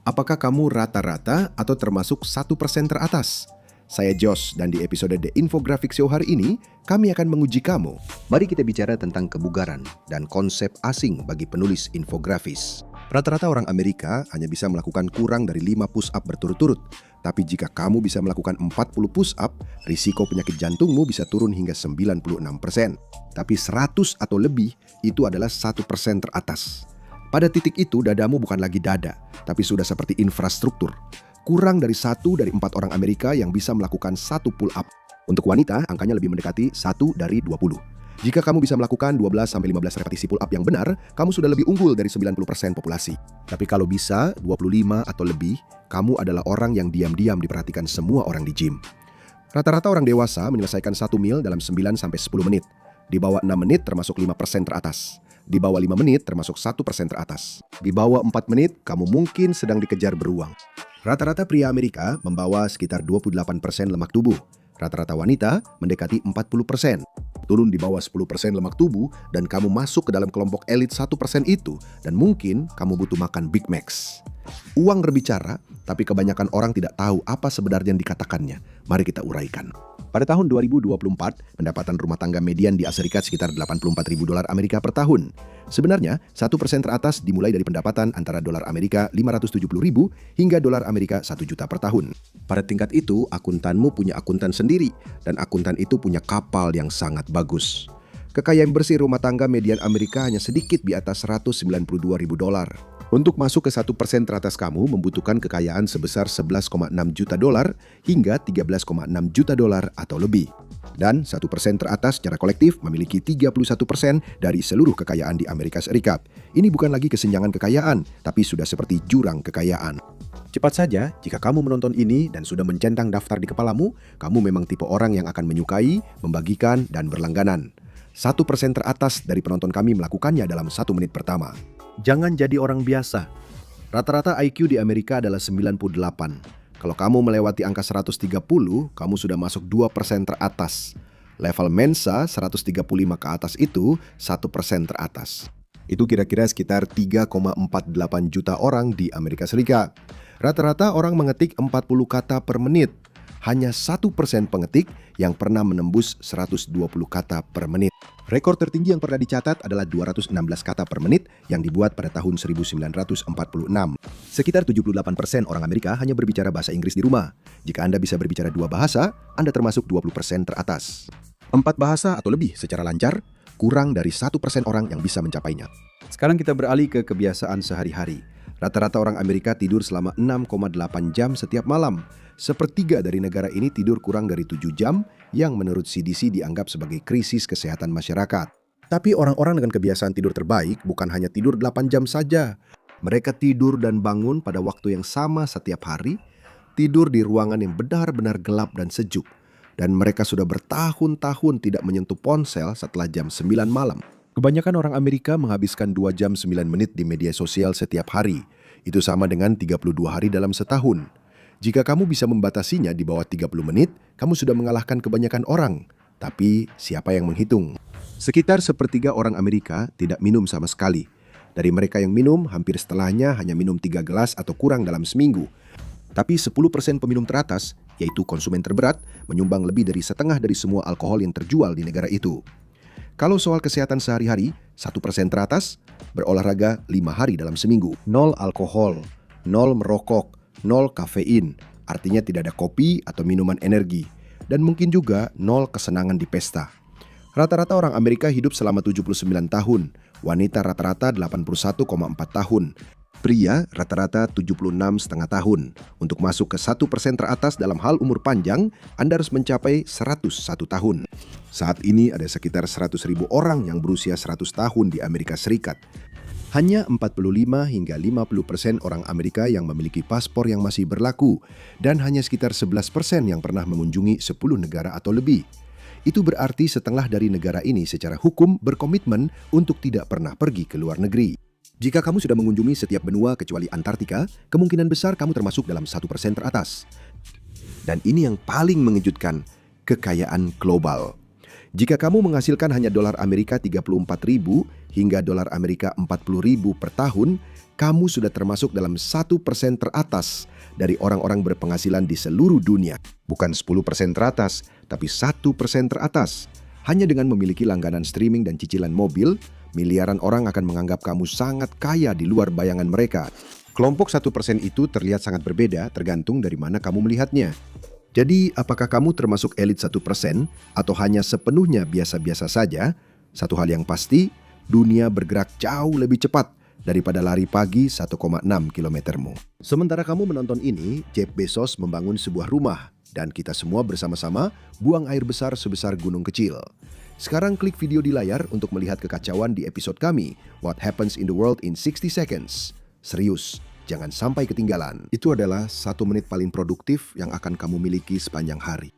Apakah kamu rata-rata atau termasuk 1% teratas? Saya Josh dan di episode The Infographic Show hari ini, kami akan menguji kamu. Mari kita bicara tentang kebugaran dan konsep asing bagi penulis infografis. Rata-rata orang Amerika hanya bisa melakukan kurang dari 5 push-up berturut-turut. Tapi jika kamu bisa melakukan 40 push-up, risiko penyakit jantungmu bisa turun hingga 96%. Tapi 100 atau lebih, itu adalah 1% teratas. Pada titik itu, dadamu bukan lagi dada, tapi sudah seperti infrastruktur. Kurang dari 1 dari 4 orang Amerika yang bisa melakukan 1 pull-up. Untuk wanita, angkanya lebih mendekati 1 dari 20. Jika kamu bisa melakukan 12-15 repetisi pull-up yang benar, kamu sudah lebih unggul dari 90% populasi. Tapi kalau bisa 25 atau lebih, kamu adalah orang yang diam-diam diperhatikan semua orang di gym. Rata-rata orang dewasa menyelesaikan 1 mil dalam 9-10 menit. Di bawah 6 menit termasuk 5% teratas. Di bawah 5 menit termasuk 1% teratas. Di bawah 4 menit, kamu mungkin sedang dikejar beruang. Rata-rata pria Amerika membawa sekitar 28% lemak tubuh. Rata-rata wanita mendekati 40%. Turun di bawah 10% lemak tubuh dan kamu masuk ke dalam kelompok elit 1% itu dan mungkin kamu butuh makan Big Macs. Uang berbicara, tapi kebanyakan orang tidak tahu apa sebenarnya yang dikatakannya. Mari kita uraikan. Pada tahun 2024, pendapatan rumah tangga median di Amerika sekitar $84.000 Amerika per tahun. Sebenarnya, 1% teratas dimulai dari pendapatan antara dolar Amerika 570.000 hingga dolar Amerika 1 juta per tahun. Pada tingkat itu, akuntanmu punya akuntan sendiri, dan akuntan itu punya kapal yang sangat bagus. Kekayaan bersih rumah tangga median Amerika hanya sedikit di atas $192.000. Untuk masuk ke 1% teratas kamu membutuhkan kekayaan sebesar $11,6 juta hingga $13,6 juta atau lebih. Dan 1% teratas secara kolektif memiliki 31% dari seluruh kekayaan di Amerika Serikat. Ini bukan lagi kesenjangan kekayaan, tapi sudah seperti jurang kekayaan. Cepat saja, jika kamu menonton ini dan sudah mencentang daftar di kepalamu, kamu memang tipe orang yang akan menyukai, membagikan, dan berlangganan. 1% teratas dari penonton kami melakukannya dalam 1 menit pertama. Jangan jadi orang biasa. Rata-rata IQ di Amerika adalah 98. Kalau kamu melewati angka 130, kamu sudah masuk 2% teratas. Level Mensa 135 ke atas itu 1% teratas. Itu kira-kira sekitar 3,48 juta orang di Amerika Serikat. Rata-rata orang mengetik 40 kata per menit. Hanya 1% pengetik yang pernah menembus 120 kata per menit. Rekor tertinggi yang pernah dicatat adalah 216 kata per menit yang dibuat pada tahun 1946. Sekitar 78% orang Amerika hanya berbicara bahasa Inggris di rumah. Jika Anda bisa berbicara 2 bahasa, Anda termasuk 20% teratas. 4 bahasa atau lebih secara lancar, kurang dari 1% orang yang bisa mencapainya. Sekarang kita beralih ke kebiasaan sehari-hari. Rata-rata orang Amerika tidur selama 6,8 jam setiap malam. Sepertiga dari negara ini tidur kurang dari 7 jam yang menurut CDC dianggap sebagai krisis kesehatan masyarakat. Tapi orang-orang dengan kebiasaan tidur terbaik bukan hanya tidur 8 jam saja. Mereka tidur dan bangun pada waktu yang sama setiap hari, tidur di ruangan yang benar-benar gelap dan sejuk. Dan mereka sudah bertahun-tahun tidak menyentuh ponsel setelah jam 9 malam. Kebanyakan orang Amerika menghabiskan 2 jam 9 menit di media sosial setiap hari. Itu sama dengan 32 hari dalam setahun. Jika kamu bisa membatasinya di bawah 30 menit, kamu sudah mengalahkan kebanyakan orang. Tapi siapa yang menghitung? Sekitar sepertiga orang Amerika tidak minum sama sekali. Dari mereka yang minum, hampir setelahnya hanya minum 3 gelas atau kurang dalam seminggu. Tapi 10% peminum teratas, yaitu konsumen terberat, menyumbang lebih dari setengah dari semua alkohol yang terjual di negara itu. Kalau soal kesehatan sehari-hari, 1% teratas, berolahraga 5 hari dalam seminggu. 0 alkohol, 0 merokok, 0 kafein, artinya tidak ada kopi atau minuman energi. Dan mungkin juga 0 kesenangan di pesta. Rata-rata orang Amerika hidup selama 79 tahun, wanita rata-rata 81,4 tahun. Pria rata-rata 76,5 tahun. Untuk masuk ke 1% teratas dalam hal umur panjang, Anda harus mencapai 101 tahun. Saat ini ada sekitar 100.000 orang yang berusia 100 tahun di Amerika Serikat. Hanya 45 hingga 50% orang Amerika yang memiliki paspor yang masih berlaku, dan hanya sekitar 11% yang pernah mengunjungi 10 negara atau lebih. Itu berarti setengah dari negara ini secara hukum berkomitmen untuk tidak pernah pergi ke luar negeri. Jika kamu sudah mengunjungi setiap benua kecuali Antartika, kemungkinan besar kamu termasuk dalam 1% teratas. Dan ini yang paling mengejutkan, kekayaan global. Jika kamu menghasilkan hanya dolar Amerika 34.000 hingga dolar Amerika 40.000 per tahun, kamu sudah termasuk dalam 1% teratas dari orang-orang berpenghasilan di seluruh dunia. Bukan 10% teratas, tapi 1% teratas. Hanya dengan memiliki langganan streaming dan cicilan mobil, miliaran orang akan menganggap kamu sangat kaya di luar bayangan mereka. Kelompok 1% itu terlihat sangat berbeda tergantung dari mana kamu melihatnya. Jadi, apakah kamu termasuk elit 1% atau hanya sepenuhnya biasa-biasa saja? Satu hal yang pasti, dunia bergerak jauh lebih cepat daripada lari pagi 1,6 kilometermu. Sementara kamu menonton ini, Jeff Bezos membangun sebuah rumah dan kita semua bersama-sama buang air besar sebesar gunung kecil. Sekarang klik video di layar untuk melihat kekacauan di episode kami, What Happens in the World in 60 Seconds. Serius, jangan sampai ketinggalan. Itu adalah 1 menit paling produktif yang akan kamu miliki sepanjang hari.